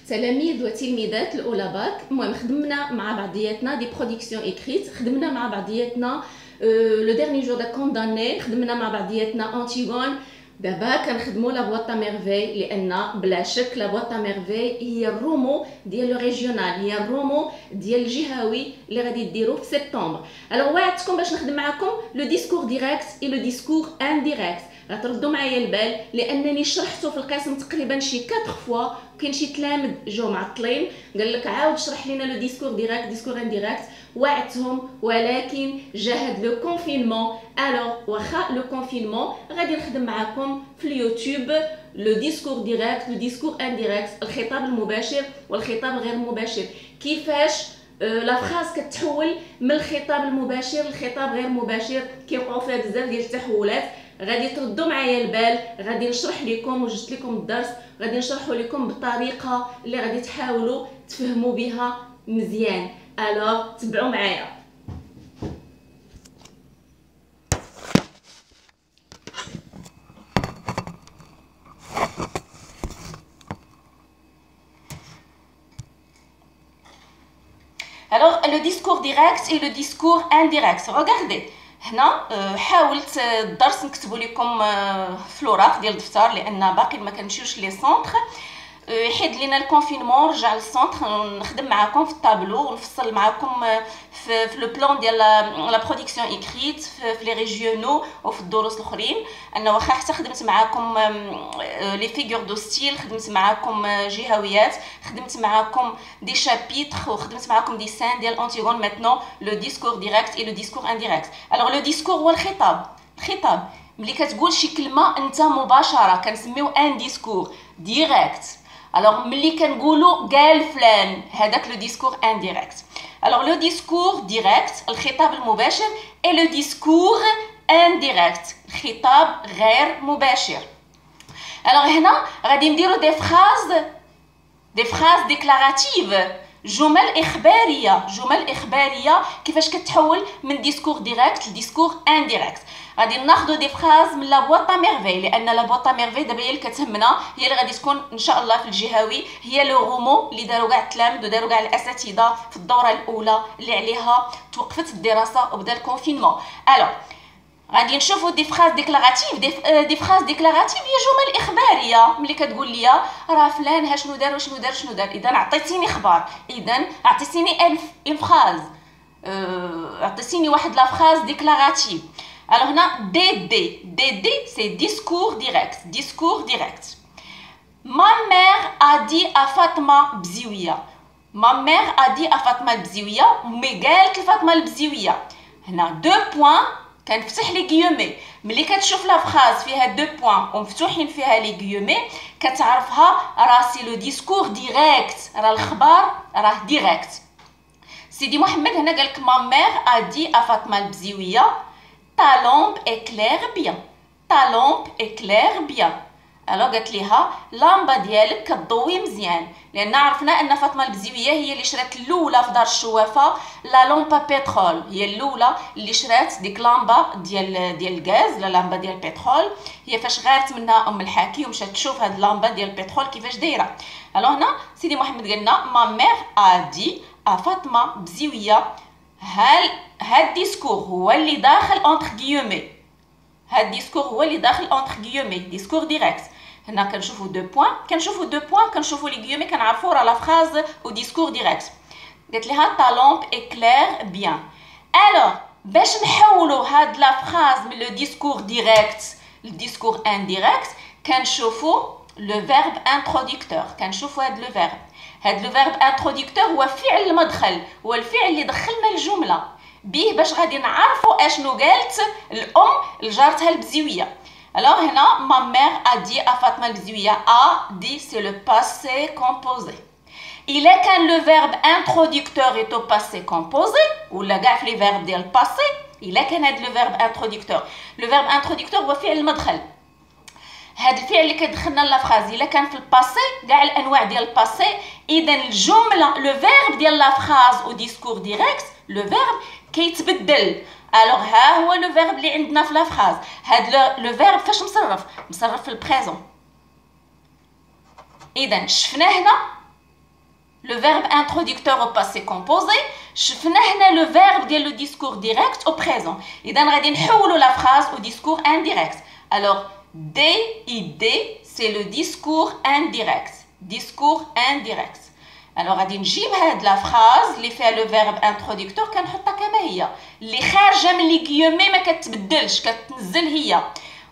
تلاميذ وتلميذات الاولى باك. المهم خدمنا مع بعضياتنا دي برودكسيون ايكريت، خدمنا مع بعضياتنا لو ديرني جور دا كونداني، خدمنا مع بعضياتنا انتيغون. دابا كنخدموا لا بواط ميرفي، لان بلا شك لا بواط ميرفي هي الرومو ديال لو ريجيونال، هي الرومو ديال الجهوي اللي غادي ديروه في سبتمبر. الوغ وعدتكم باش نخدم معكم لو ديسكور ديريكت اي لو ديسكور انديريكت. غتردوا معايا البال لانني شرحته في القسم تقريبا شي 4 فوا، كاين شي تلامذ جو معطلين قال لك عاود شرح لنا لو ديسكور ديريكت ديسكور انديريكت. وعدتهم ولكن جا هاد لو كونفينمون. الوغ واخا لو كونفينمون غادي نخدم معكم في اليوتيوب لو ديسكور ديريكت لو ديسكور انديريكت، الخطاب المباشر والخطاب غير المباشر، كيفاش لا فراز كتحول من الخطاب المباشر للخطاب غير مباشر. كيوقعوا فيها بزاف ديال التحولات. غادي تردوا معايا البال، غادي نشرح لكم وجدت لكم الدرس، غادي نشرحه لكم بطريقه اللي غادي تحاولوا تفهموا بها مزيان. الوغ تبعوا معايا. Alors le discours direct et le discours indirect. Regardez هنا حاولت الدرس نكتبوا لكم في الوراق ديال الدفتر لان باقي ما كنمشيوش لي سونطر. حيد لينا الكونفينمون، رجع للسونطر نخدم معكم في الطابلو ونفصل معكم في لو بلان ديال لا برودكسيون ايكريت في لي ريجيونو وفي الدروس الاخرين. انا واخا حتى خدمت معكم لي فيغور دو ستيل، خدمت معكم جهويات، خدمت معكم دي شابيتر وخدمت معكم دي سان ديال انتيغون. ماتنون لو ديسكور ديريكت اي لو ديسكور انديريكت. الوغ لو ديسكور هو الخطاب. الخطاب ملي كتقول شي كلمه انت مباشره كنسميو ان ديسكور ديريكت. الوغ ملي كنقولوا قال فلان هذاك لو ديسكور انديريكت. الوغ لو ديسكور ديريكت الخطاب المباشر اي لو ديسكور انديريكت الخطاب غير مباشر. الوغ هنا غادي نديرو دي فراز ديكلاراتيف، جمل اخباريه. جمل اخباريه كيفاش كتحول من ديسكور ديريكت لديسكور انديريكت. غادي ناخذ دي فراز من لا بواط ميرفي لان لا بواط ميرفي دابا هي اللي كتهمنا، هي اللي غادي تكون ان شاء الله في الجهوي، هي لو رومو اللي داروا كاع التلاميذ وداروا كاع الاساتذه في الدوره الاولى اللي عليها توقفت الدراسه وبدا الكونفينمون. الو غادي نشوفوا دي فراز ديكلاراتيف. دي فراز ديكلاراتيف هي جمل اخباريه. ملي كتقول لي راه فلان ها شنو دار وشنو دار شنو دار، اذا عطيتيني خبر، اذا عطيتيني ان فراز، عطيتيني واحد لا فراز ديكلاراتيف. Alors هنا DD c'est discours direct. Discours direct. Ma mère a dit à Fatma Bziouia. Ma mère a dit à Fatma Bziouia. مي قالت لفاطمه البزيويه. هنا دو بوين كنفتح لي غيومي. ملي كتشوف لا فراز فيها دو بوين ومفتوحين فيها لي غيومي كتعرفها راه سي لو ديسكور ديريكت، راه الخبر راه ديريكت. سيدي محمد هنا قالك ما مير ا دي ا فاطمه البزيويه ta lampe éclaire bien. ta lampe éclaire bien. الو قالت ليها لامبا ديالك كتضوي مزيان، لان عرفنا ان فاطمه البزيويه هي اللي شرات الاولى في دار الشوافه لا لامبا بترول، هي الاولى اللي شرات ديك لامبا ديال الغاز، لا لامبا ديال البترول. هي فاش غارت منها ام الحاكي ومشات تشوف هاد اللامبا ديال البترول كيفاش دايره. الو هنا سيدي محمد قالنا ما مير ا دي ا فاطمه بزيويه. هاد الديسكور هو اللي داخل اونتر غيومي، هاد الديسكور هو اللي داخل اونتر غيومي ديسكور ديريكت. هنا كنشوفوا دو بوين كنشوفوا لي غيومي كنعرفوا راه لا فراز او ديسكور ديريكت. قالت لها تا لامب اكلير بيان. الوغ باش نحولوا هاد لا فراز من لو ديسكور ديريكت للديسكور انديريكت كنشوفوا لو فيرب انتروديكتور. كنشوفوا هاد لو فيرب، هاد لو فيرب انتروديكتور هو فعل المدخل، هو الفعل اللي دخلنا الجمله بيه باش غادي نعرفوا اشنو قالت الام لجارتها البزيويه. الوغ هنا ما مير ا دي ا فاطمه البزيويه. ا دي سي لو باسي كومبوزي. الا كان لو فيرب انتروديكتور اي تو باسي كومبوزي ولا كاع في لي فيرب ديال الباسي، الا كان هاد لو فيرب انتروديكتور، لو فيرب انتروديكتور هو فعل المدخل، هاد الفعل اللي كيدخلنا لا فراز الا كان في الباسي كاع الانواع ديال الباسي، اذا الجمله لو فيرب ديال لا فراز او ديسكور ديريكت لو فيرب كيتبدل. الوغ ها هو لو فيرب اللي عندنا في لا فراز. هاد لو فيرب فاش مصرف في البريزون. اذا شفنا هنا le verbe introducteur au passé composé. شفنا هنا le verbe ديال le discours direct au présent. إذا غادي نحولوا la phrase au discours indirect. Alors DID c'est le discours indirect. Discours indirect. Alors غادي نجيب هاد la phrase اللي فيها le verbe introducteur كنحطها كما هي. اللي خارجه من لي غيومي ما كتبدلش كتنزل هي.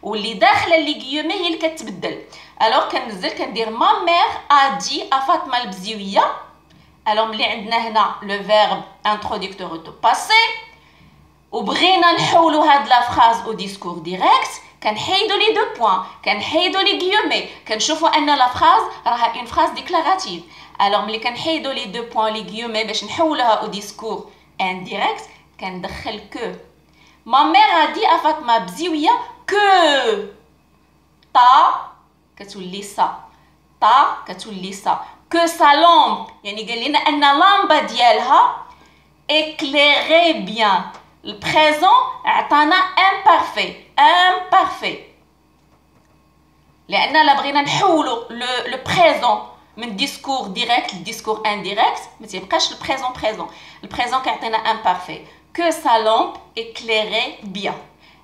واللي داخله لي غيومي هي اللي كتبدل. Alors كنزل كندير ما مير ا دي ا فاطمه البزيويه. Alors ملي عندنا هنا لو فيرب انتروديكتور تو باسي وبغينا نحولوا هاد لا فراز او ديسكور ديريكت كنحيدوا لي دو بوين كنحيدوا لي غيومي كنشوفوا ان لا فراز راها اون فراز ديكلاراتيف. Alors ملي كنحيدوا لي دو بوين لي غيومي باش نحولوها او ديسكور انديريكت كندخل كو ما مير ا دي ا فاطمه بزيويه كو طا كتولي صا طا كتولي صا que sa lampe يعني قال لنا ان لامبا ديالها éclairé bien. البريزون عطانا imparfait لان لا بغينا نحولوا لو بريزون من ديسكور ديريكت لديسكور انديريكت ما تيبقاش البريزون كيعطينا imparfait que sa lampe éclairé bien.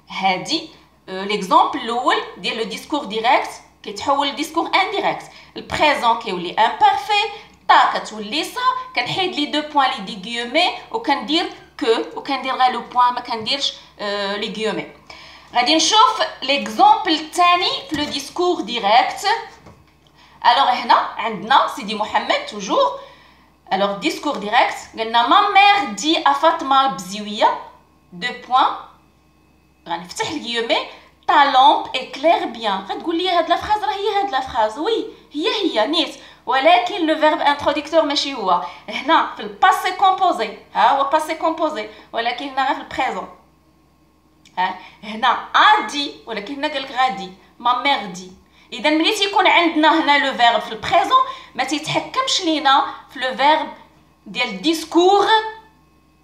هادي ليكزامبل الاول ديال لو ديسكور ديريكت كيتحول لديسكور انديريكت. البريزون كيولي امبارفي طا كتولي صا كنحيد لي دو بوين لي دي غيومي وكندير كو وكندير غير لو بوين ما كنديرش لي غيومي. غادي نشوف ليكزامبل الثاني في لو ديسكور ديريكت. الوغ هنا عندنا سيدي محمد توجور. الوغ ديسكور ديريكت قلنا ما مير دي ا فاطمه بزيويه دو بوين غنفتح الغيومي ta lampe éclaire bien. غتقول لي هاد لا فراز راه هي هاد لا فراز وي هي نيت ولكن لو فيرب انتروديكتور ماشي هو. هنا في الباسي كومبوزي ها هو باسي كومبوزي ولكن هنا غير في البريزون. هنا ادي ولكن هنا قالك غادي ما مير دي. اذا ملي تيكون عندنا هنا لو فيرب في البريزون ما تيتحكمش لينا في لو فيرب ديال الديسكور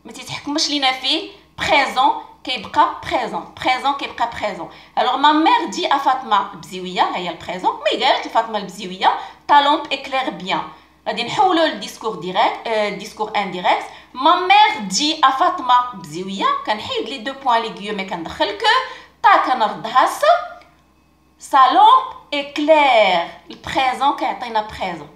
ما تيتحكمش لينا فيه بريزون كيبقى بريزون كيبقى بريزون. الوغ ما مير دي ا فاطمه بزيويه هي البريزون مي قالت لفاطمه البزيويه تا لومب اكلير بيان. غادي نحولوا للديسكور ديريكت ديسكور انديريكت. ما مير دي ا فاطمه بزيويه كنحيد لي دو بوين لي غيومي كندخل كو تا كنردها سا لومب اكلير. البريزون كيعطينا بريزون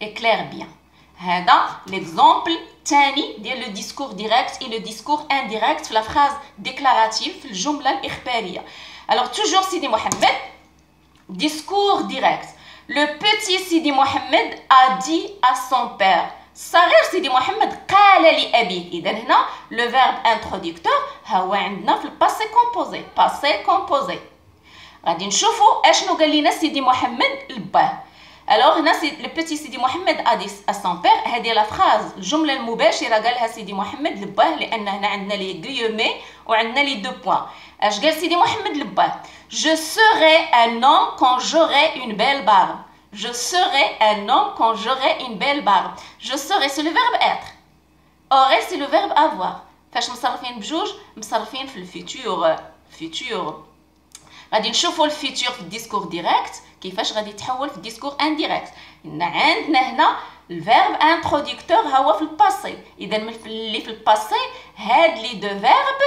اكلير بيان. هذا ليكزامبل الثاني ديال لو ديسكور ديريكت اي لو ديسكور انديريكت في لا فراز ديكلاراتيف في الجمله الاخباريه. الوغ توجور سيدي محمد ديسكور ديريكت. لو بوتي سيدي محمد ا دي ا سون بير. الصغير سيدي محمد قال لابيه. اذا هنا لو فيرب انتروديكتور ها هو عندنا في الباسي كومبوزي باسي كومبوزي. غادي نشوفوا اشنو قال لنا سيدي محمد لباه. الوغ هنا لو بوتي سيدي محمد ا دي ا سون بير. هذه لا فراز الجمله المباشره قالها سيدي محمد لباه لان هنا عندنا لي غيومي وعندنا لي دو بوين. اش قال سيدي محمد لباه؟ Je serai un homme quand j'aurai une belle barbe. Je serai un homme quand j'aurai une belle barbe. Je serai c'est le verbe être. Aurai c'est le verbe avoir. فاش مصرفين بجوج مصرفين في الفيتور فيتور. غادي نشوفوا الفيتور في الديسكور ديريكت كيفاش غادي يتحول في الديسكور انديريكت. عندنا هنا الفيرب انتروديكتور هو في الباسي. اذا اللي في الباسي هاد لي دو فيرب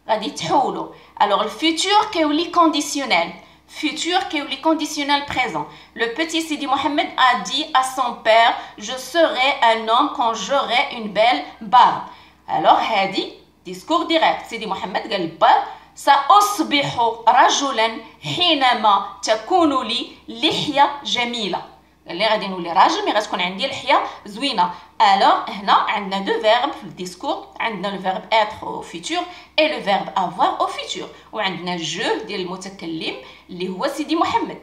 غادي يتحولوا. الوغ الفيتور كيولي كونديسيونيل. Futur كيولي conditionnel présent. Le petit Sidi Mohamed a dit à son père je serai un homme quand j'aurai une belle barbe. Alors هادي ديسكور ديريكت. سيدي محمد قال با سأصبح رجلا حينما تكون لي لحية جميلة. قال لي غادي نولي راجل مي غتكون عندي لحية زوينة. الوغ هنا عندنا دو فيرب في الديسكور. عندنا لو فيرب être au futur et le verbe avoir au futur. وعندنا جو ديال المتكلم اللي هو سيدي محمد.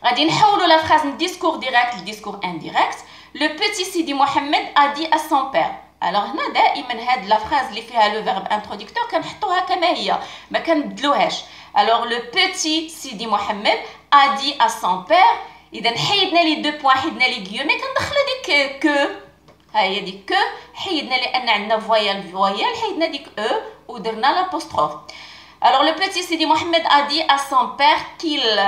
غادي نحولوا لا فراز من ديسكور ديريكت لديسكور انديريكت. لو بوتي سيدي محمد ا دي ا سون بير. الوغ هنا دائما هاد لا فراز اللي فيها لو فيرب انتروديكتور كنحطوها كما هي ما كنبدلوهاش. الوغ لو بوتي سيدي محمد ا دي ا سون بير. اذا حيدنا لي دو بوين حيدنا لي غيومي كندخلوا ديك كو ها هي ديك كو حيدنا لان عندنا فويال حيدنا ديك او ودرنا لابوستروف. الوغ لو بوتي سيدي محمد ا دي ا سون بير كيل.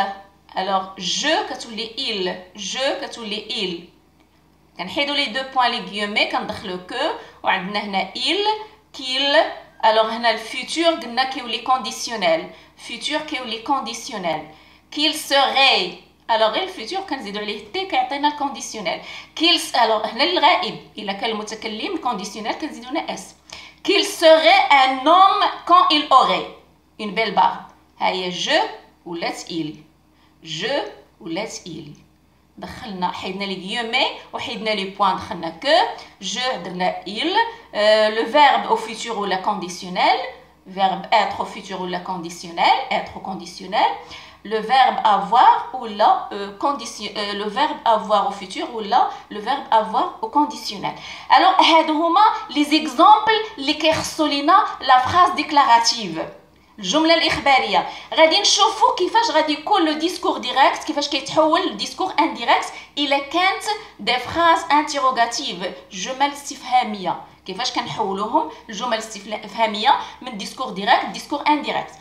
الوغ جو كتولي il جو كتولي il كنحيدوا لي دو بوين لي غيومي كندخلو كو وعندنا هنا il qu'il. الوغ هنا الفيتور قلنا كيولي كونديسيونيل فيتور كيولي كونديسيونيل qu'il serait. الوغ غير الفيتور كنزيدو عليه تي كيعطينا الكونديسيونيل qu'il. الوغ هنا الغائب الا كان المتكلم الكونديسيونيل كنزيدو هنا اس. qu'il serait un homme quand il aurait une belle barbe. ها هي je ولات il je ولات il. دخلنا حيدنا لي غيومي وحيدنا لي بوين دخلنا كو je درنا il. Le verbe au futur ou la conditionnel, verbe être au futur ou la conditionnel, être au conditionnel, le verbe avoir ou la le verbe avoir au futur ou la le verbe avoir au conditionnel. Alors هادو هما les exemples اللي كيخصوا لينا la phrase déclarative. الجملة الإخبارية. غادي نشوفوا كيفاش غادي يكون لو ديسكور ديريكت، كيفاش كيتحول لديسكور انديريكت إلا كانت دي فراز انتيروغاتيف جمل استفهامية. كيفاش كنحولوهم الجمل الاستفهامية من ديسكور ديريكت ديسكور انديريكت.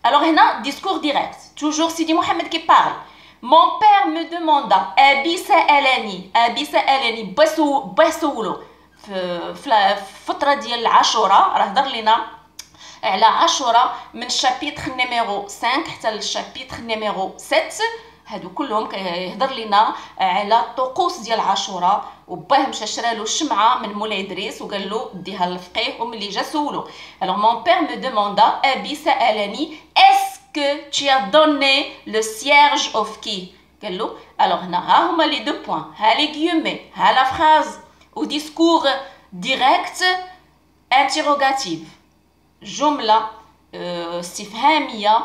الوغ هنا ديسكور ديريكت توجور سيدي محمد كي بارل. مون بير مو دوموندا أبي سألني أبي سألني باه سولو في الفترة ديال العاشوراء راه هضر لينا على عاشوراء من الشابيتر نيميرو 5 حتى للشابيتر نيميرو 7. هادو كلهم كيهضر لينا على الطقوس ديال عاشوراء وباه مشى شرالو الشمعه من مولاي ادريس وقال له ديها للفقيه وملي جا سولو. الوغ مون بير مو دوموندا ابي سالني اسكو tu as donné le cierge of qui. قال له الوغ هنا ها هما لي دو بوين ها لي غيومي ها لا فراز او ديسكور ديريكت انتيروغاتيف جمله استفهاميه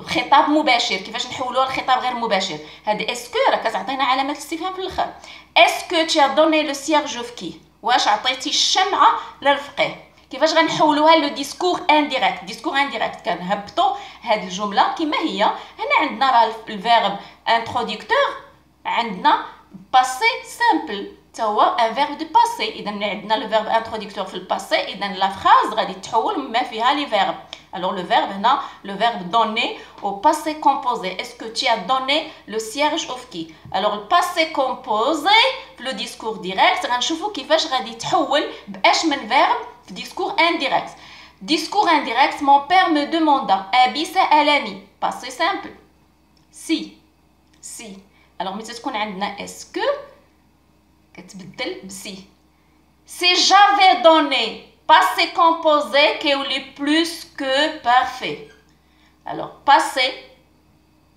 خطاب مباشر. كيفاش نحولوها لخطاب غير مباشر؟ هذه اسكو راه كتعطينا علامه الاستفهام في الاخر. اسكو تي دوني لو سيرج اوف كي، واش عطيتي الشمعه للفقيه. كيفاش غنحولوها لو ديسكور انديريكت؟ ديسكور انديريكت كنهبطوا هذه الجمله كما هي. هنا عندنا راه الفيرب انتروديكتور، عندنا باسي سامبل تا هو ان فيرب دو باسي. اذا عندنا لو فيرب انتروديكتور في الباسي، اذا لا فراز غادي تحول مما فيها لي فيرب. Alors le verbe هنا le verbe donner au passé composé. Est-ce que tu as donné le cierge of qui? Alors le passé composé في le discours direct غنشوفوا كيفاش غادي يتحول باش من verbe في discours indirect. Discours indirect mon père me demanda أبي سألني passé simple. Si. Alors متى تكون عندنا est-ce que كتبدل بسي. Si j'avais donné passé composé qui est plus que parfait. Alors, passé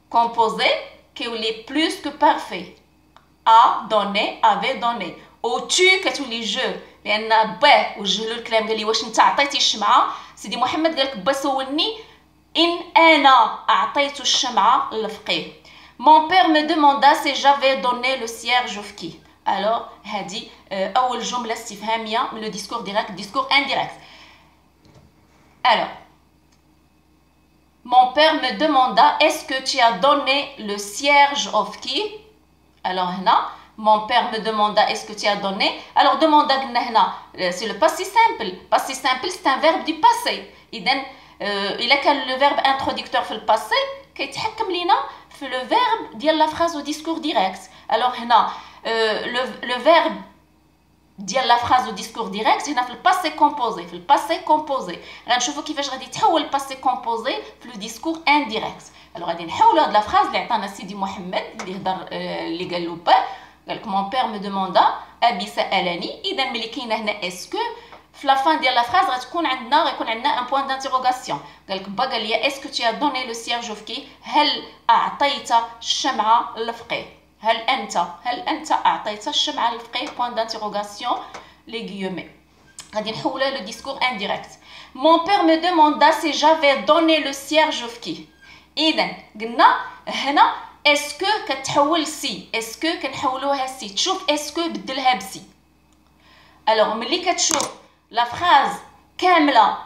composé qui est plus que parfait. A donné, avait donné. Au tu كتولي je لأن با وجه له الكلام قال لي واش أنت عطيتي الشمعة. سيدي محمد قال لك با سولني إن أنا أعطيت الشمعة للفقيه. Mon père me demanda si j'avais donné le cierge of qui. Alors هذه أول جملة استفهامية من le discours direct, discours indirect. Alors, mon père me demanda est-ce que tu as donné le cierge of qui. Alors هنا mon père me demanda est-ce que tu as donné. Alors demanda قلنا هنا c'est le passé simple. Passé simple c'est un verbe du passé. إذا إلا كان le verbe introducteur في الباسي كيتحكم لينا في le verbe ديال la phrase au discours direct. Alors هنا le verbe ديال لا فراز au discours direct هنا في الباسي كومبوزي. في الباسي كومبوزي غنشوفوا كيفاش غادي يتحول الباسي كومبوزي في لو ديسكور انديريكت. الوغ غادي نحولوا هاد لا فراز اللي عطانا سيدي محمد اللي هضر اللي قال له با قال لك مون بير مو دوموندا ابي سالني. اذا ملي كاينه هنا اسكو في لا فان ديال لا فراز غيكون عندنا ان بوين دانتيروغاسيون. قال لك با قال لي اسكو تي دوني لو سيرج اوف كي، هل اعطيت الشمعه للفقيه. هل أنت أعطيت الشمعة للفقيه بوان دانتيروغاسيون لي غيومي. غادي نحولها لو ديسكور انديريكت. مون بير مو دوموندا سي جافي دوني لو سيرج اوف كي. إذا قلنا هنا اسكو كتحول سي، اسكو كنحولوها سي. تشوف اسكو بدلها بسي. الوغ ملي كتشوف لا فراز كامله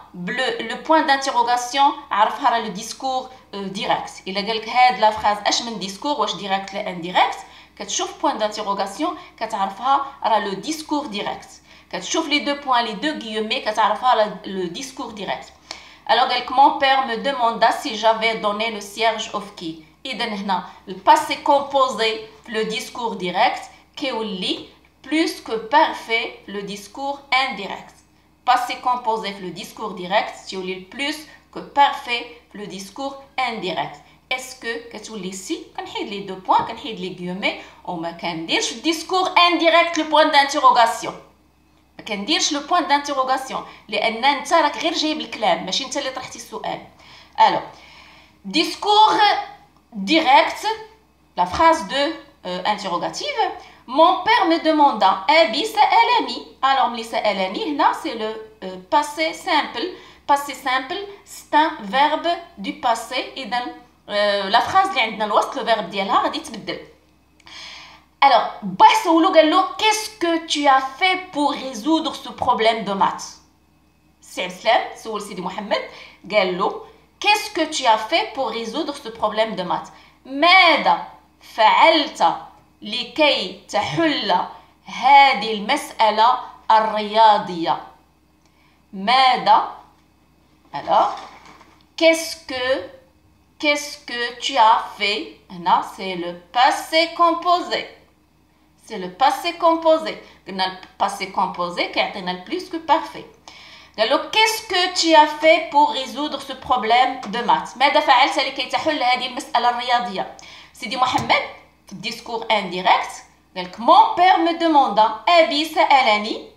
لو بوين دانتيروغاسيون عرفها راه لو ديسكور ديريكت. الا قالك هاد لا فراز اش من ديسكور، واش ديريكت لا انديريكت، كتشوف بوين دانتيروغاسيون كتعرفها راه لو ديسكور ديريكت. كتشوف لي دو بوين لي دو غيومي كتعرفها لو ديسكور ديريكت. الوغ قالك مون بير مو دوموندا سي جافي دوني لو سيرج اوف كي. اذا هنا الباسي كومبوزي في لو ديسكور ديريكت كيولي plus que parfait le discours indirect. Passé composé le discours direct تيولي plus que parfait le discours indirect. Est-ce que كتولي ici كنحيد لي دو بوين كنحيد لي غيومي وما كنديرش في الديسكور انديريكت لو بوين دانتيروغاسيون. ما كنديرش لو بوين دانتيروغاسيون لان انت راك غير جايب الكلام ماشي انت اللي طرحتي السؤال. الو discours direct, la phrase de interrogative. Mon père me demanda Abi sa'alani. Alors ملي سألني هنا c'est le passé simple. Passé simple c'est un verbe du passé. إذا la phrase اللي عندنا الوسط le verbe ديالها غادي يتبدل. Alors باه سولو قال له qu'est-ce que tu as fait pour résoudre ce problème de maths. سي عبد سول سيدي محمد قال له qu'est-ce que tu as fait pour résoudre ce problème de maths. ماذا فعلت لكي تحل هذه المسألة الرياضية. ماذا. Alors qu'est-ce que tu as fait. هنا c'est le passé composé. C'est le passé composé. قلنا le passé composé كيعطينا le plus que parfait. قال qu'est-ce que tu as fait pour résoudre ce problème de maths. ماذا فعلت لكي تحل هذه المسألة الرياضية. سيدي محمد في الديسكور انديريكت قال لك mon père me demanda أبي سألني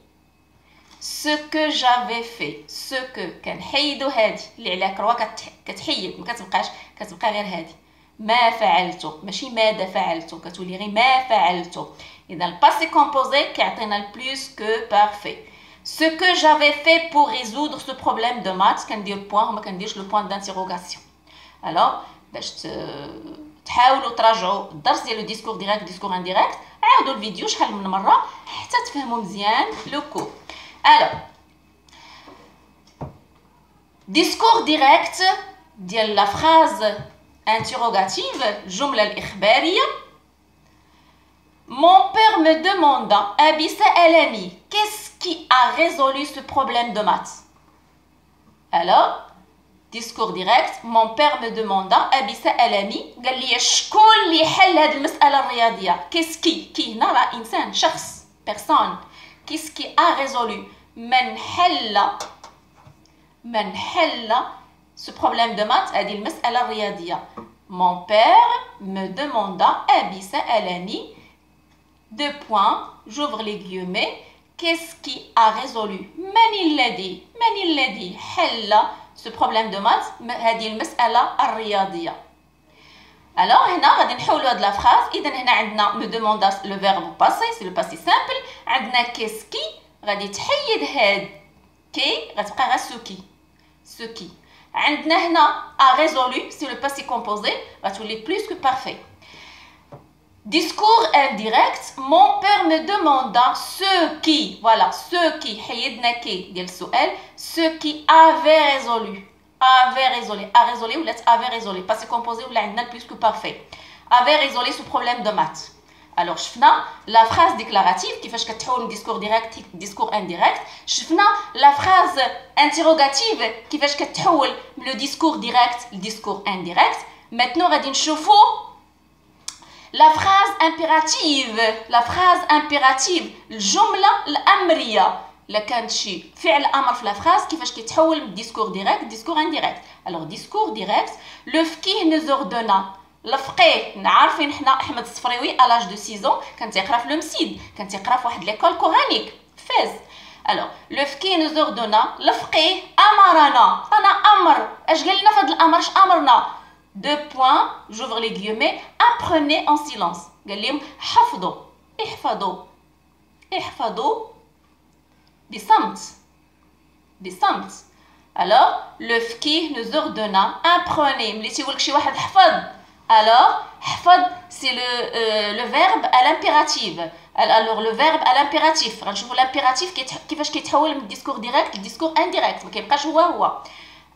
ce que j'avais fait. ce que كنحيدو هذه اللي عليها كروه كتحيد ما كتبقاش كتبقى غير هذه. ما فعلته ماشي ماذا فعلته كتولي غير ما فعلته. إذا الباسي كومبوزي كيعطينا البلوس كو بارفي. ce que j'avais fait pour résoudre ce problème de maths كندير بوين وما كنديرش لو بوين دانتيروغاسيون. الوغ باش تحاولوا تراجعوا الدرس ديال لو ديسكور ديريكت ديسكور انديريكت عاودوا الفيديو شحال من مره حتى تفهموا مزيان لو كور. الوغ ديسكور ديريكت ديال لا فراز interrogative الجمله الاخباريه. Mon père me demanda أبي سألني qu'est-ce qui a résolu ce problème de maths. Alors discours direct. Mon père me demanda أبي سألني قال لي شكون اللي حل هذه المسألة الرياضية. qu'est-ce qui هنا راه إنسان شخص personne. qu'est-ce qui a résolu من حل ce problème de maths هذه المسألة الرياضية. Mon père me demanda أبي سألني deux points, j'ouvre les guillemets, qu'est-ce qui a résolu من الذي حل ce problème de maths هذه المسألة الرياضية. alors هنا غادي نحولوا هاد لا فراز. اذا هنا عندنا me demanda le verbe passé c'est le passé simple. عندنا qu'est-ce qui غادي تحيد هاد كي غتبقى غير ce qui. عندنا هنا a résolu c'est le passé composé غتولي plus que parfait. discours indirect. Mon père me demanda ce qui. Voilà ce qui حيدنا كي ديال السؤال. ce qui avait résolu a résolu ولات avait résolu passé composé ولا عندنا plus que parfait. avait résolu ce problème de maths. alors شفنا la phrase déclarative كيفاش كتحول من discours direct discours indirect. شفنا la phrase interrogative كيفاش كتحول من le discours direct le discours indirect. maintenant غادي نشوفوا la phrase impérative الجملة الأمرية إلا كانت شي فعل أمر في la phrase كيفاش كيتحول من discours direct discours indirect. alors discours direct le فقيه nous ordonna. الفقيه عارفين حنا أحمد الصفريوي à l'âge de 6 ans كان تيقرا في المسيد كان تيقرا في واحد ليكول كورانيك فاس. alors le فقيه nous ordonna الفقيه أمرنا أنا أمر اش قال لنا في هذا الأمر اش أمرنا. deux points, j'ouvre les guillemets, apprenez en silence. قال لهم حفظوا احفظوا بصمت. alors le فقيه nous ordonna apprenez. ملي تيقول لك شي واحد حفظ alors حفظ c'est le verbe à l'impératif. alors le verbe à l'impératif غنشوفوا l'impératif كيفاش كيتحول من discours direct لديسكور indirect ما كيبقاش هو.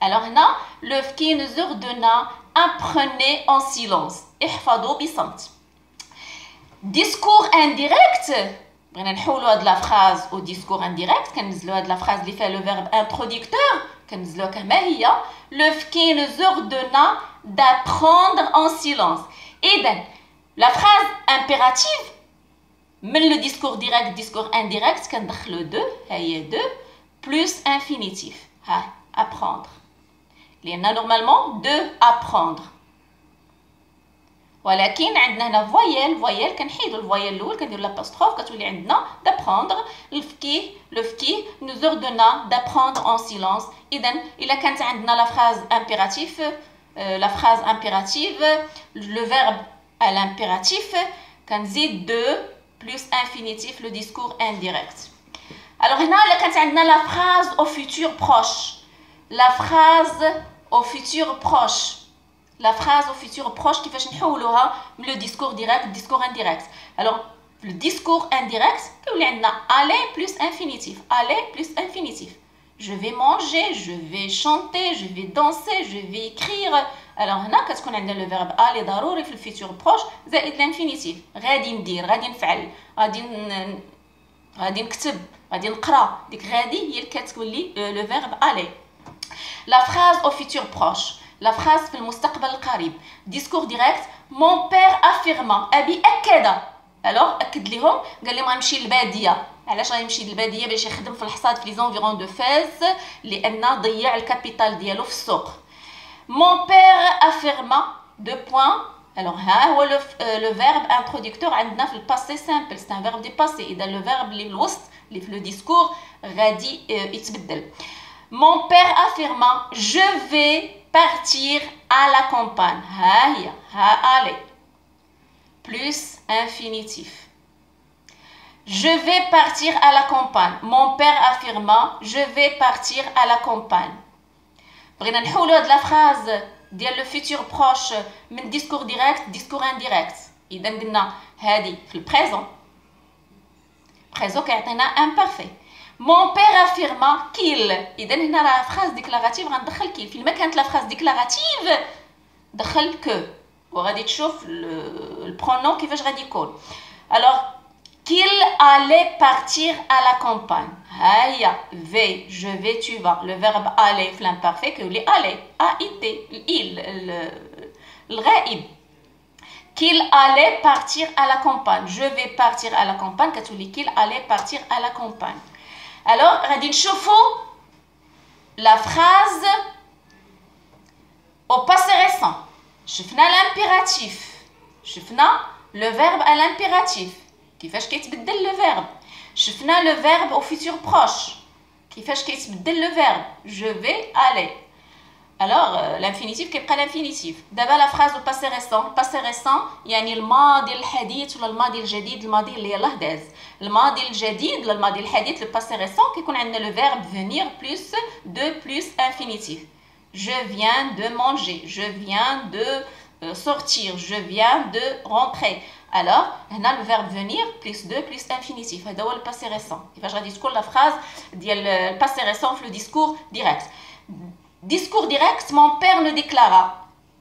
alors هنا le فقيه nous ordonna apprenez en silence. احفظوا بصمت. discours indirect بغينا نحولوا هاد لا فراز au discours indirect كنزلوا هاد لا فراز اللي فيها le verbe introducteur كنزلوها كما هي. le فقيه nous ordonna d'apprendre en silence. إذن la phrase impérative من le discours direct discours indirect كندخلو دو هي دو plus infinitif ها apprendre لأن normalement de apprendre ولكن عندنا هنا فويل كنحيدو الفويل الاول كنديرو لابوستروف كتولي عندنا d'apprendre le fki nous ordonna d'apprendre en silence. اذا الا كانت عندنا la phrase impérative le verbe à l'impératif كنزيد de plus infinitif le discours indirect. alors هنا الا كانت عندنا la phrase au futur proche la phrase au futur proche كيفاش نحولوها من le discours direct discours indirect. alors le discours indirect كيولي عندنا aller plus infinitif je vais manger je vais chanter je vais danser je vais écrire. alors هنا كتكون عندنا le verbe aller ضروري في الفيتور بروش زائد الانفينيتيف غادي ندير غادي نفعل غادي نكتب غادي نقرا ديك غادي هي اللي كتولي le verbe aller. la phrase au futur proche la phrase في المستقبل القريب discours direct mon père affirma ابي اكد alors اكد لهم قال لهم غنمشي للباديه. علاش غيمشي للباديه؟ باش يخدم في الحصاد في لي زونفيرون دو فاز لان ضيع الكابيتال ديالو في السوق. mon père affirma deux points. alors ها هو le verbe introducteur عندنا في الباسي سامبل c'est un verbe du passé. اذا le verbe اللي في الوسط اللي في le discours غادي يتبدل. mon père affirma je vais partir à la campagne ها هي ها aller plus infinitif je vais partir à la campagne. mon père affirma je vais partir à la campagne. بغينا نحولوا هاد لا فراز ديال لو فيتور بروش من discours direct discours indirect. اذا قلنا هذه في البريزون كيعطينا imparfait. mon père affirma qu'il اذا هنا راه فراز ديكلاراتيف غندخل كيل فين ما كانت لا فراز ديكلاراتيف دخل كو وغادي تشوف البرونون كيفاش غادي يكون. alors qu'il allait partir à la campagne ها هي vais je vais tu vas le verbe aller في l'imparfait كيولي aller a-i-t الغائب. qu'il allait partir à la campagne je vais partir à la campagne كتولي qu'il allait partir à la campagne. alors غادي نشوفوا la phrase au passé récent. شفنا l'impératif شفنا le verbe à l'impératif كيفاش كيتبدل le verbe. شفنا le verbe au futur proche كيفاش كيتبدل le verbe je vais aller. alors l'infinitif كيبقى l'infinitif. دابا la phrase au passé récent يعني الماضي الحديث ولا الماضي الجديد الماضي اللي يلاه داز. الماضي الجديد ولا الماضي الحديث le passé récent كيكون عندنا le verbe venir plus de plus infinitif. je viens de manger je viens de sortir je viens de rentrer. alors هنا le verbe venir plus de plus infinitif هذا هو le passé récent. كيفاش غادي تكون la phrase ديال le passé récent في le discours direct. discours direct mon père ne déclara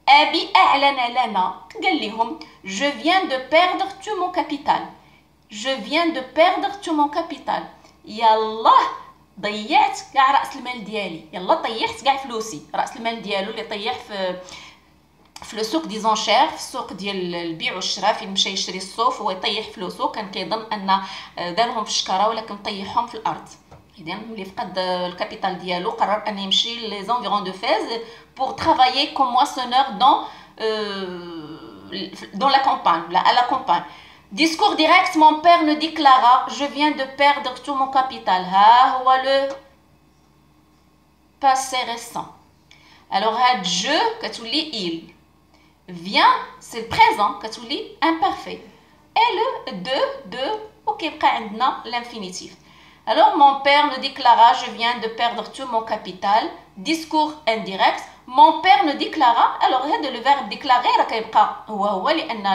أبي أعلن لنا قال لهم je viens de perdre tout mon capital je viens de perdre tout mon capital. يلا ضيعت كاع راس المال ديالي يلا طيحت كاع فلوسي. راس المال ديالو اللي طيح في لو سوق دي زونشير في السوق ديال البيع والشراء فين مشى يشري الصوف هو يطيح فلوسو كان كيظن ان دارهم في الشكاره ولكن طيحهم في الارض. اذا ملي فقد الكابيتال ديالو قرر ان يمشي لي زونفيرون دو فاز pour travailler comme moissonneur dans la campagne à la campagne. discours direct mon père ne déclara je viens de perdre tout mon capital ها هو le passé récent. alors هاد je كتولي il vient c'est le présent كتولي imparfait et le de وكيبقى عندنا l'infinitif. alors mon père ne déclara je viens de perdre tout mon capital discours indirect mon père ne déclara alors هذا le verbe déclarer راه كيبقى هو لان